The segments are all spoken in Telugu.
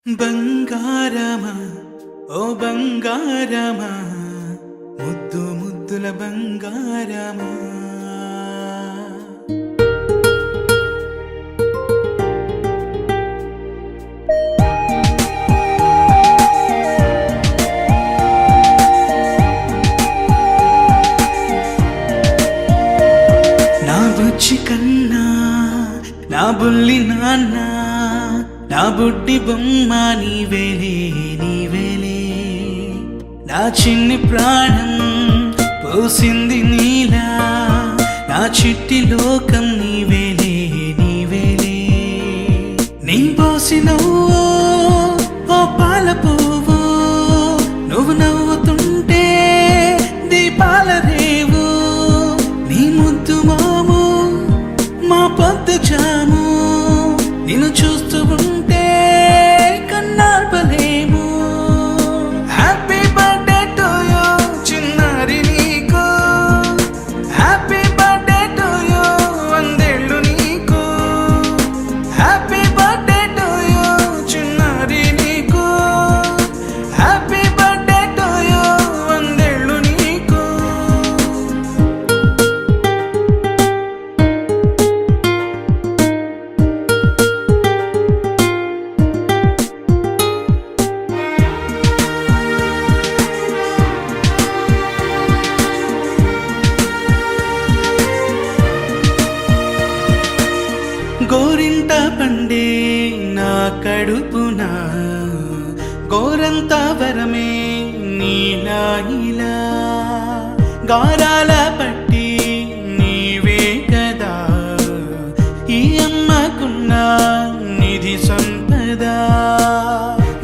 బంగారమా ఓ బంగారమా ముద్దు ముద్దుల బంగారమా నా బుజ్జి కన్నా నా బుల్లి నాన్న నా బుడ్డి బొమ్మ నీవేలే నీవేలే నా చిన్ని ప్రాణం పోసింది నీలా నా చిట్టి లోకం నీవేలే నీవేలే నీ పోసినవో ఓ పాల పువ్వు నువ్వు నవ్వుతుంటే దీపాల రేవు నీ ముద్దు మాము మా పొద్దు జాము నిన్ను చూస్తూ ఉంటే కన్నార్పలేము. హ్యాపీ బర్త్డే టు యూ చిన్నారి నీకు, హ్యాపీ బర్త్డే టు యూ వందేళ్ళు నీకు, హ్యాపీ బర్త్డే టు యూ చిన్నారి నీకు, హ్యాపీ బర్త్డే టు యూ వందేళ్ళు నీకు. గోరింట పండే నా కడుపున గోరంత వరమే నీలా ఇలా గారాల పట్టి నీవే కదా ఈ అమ్మకున్న నిధి సంపద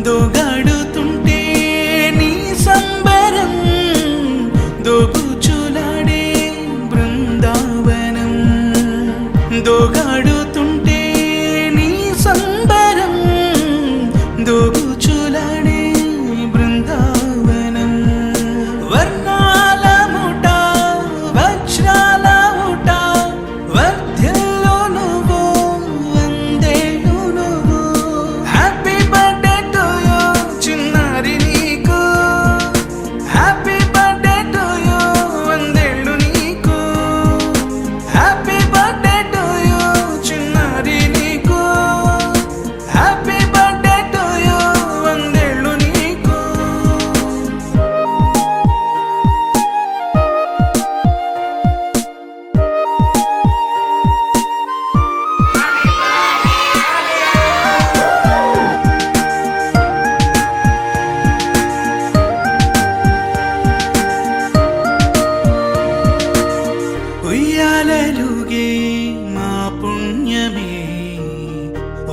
దోగాడుతుంటే నీ సంబరం దోబుచులాడే బృందావనం దోగాడుతుంటే నీ సంబరం దోబుచులాడే బృందావనం వర్ణాల ముఠ వజ్రాల ముఠ వర్ధ్యంలో నువ్వు వందేళ్ళు నువ్వు హ్యాపీ బర్త్డే టు యూ చిన్నారి నీకు హ్యాపీ బర్త్డే టు యూ వందేళ్ళు నీకు హ్యాపీ బర్త్డే టు యూ చిన్నారి నీకు హ్యాపీ బర్త్డే టు యూ వందేళ్ళు నీకు. ఉయ్యాలలుగే మా పుణ్యమే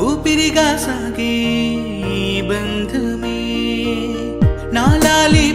ఊపిరిగా సాగే ఈ బంధమే నాలాలి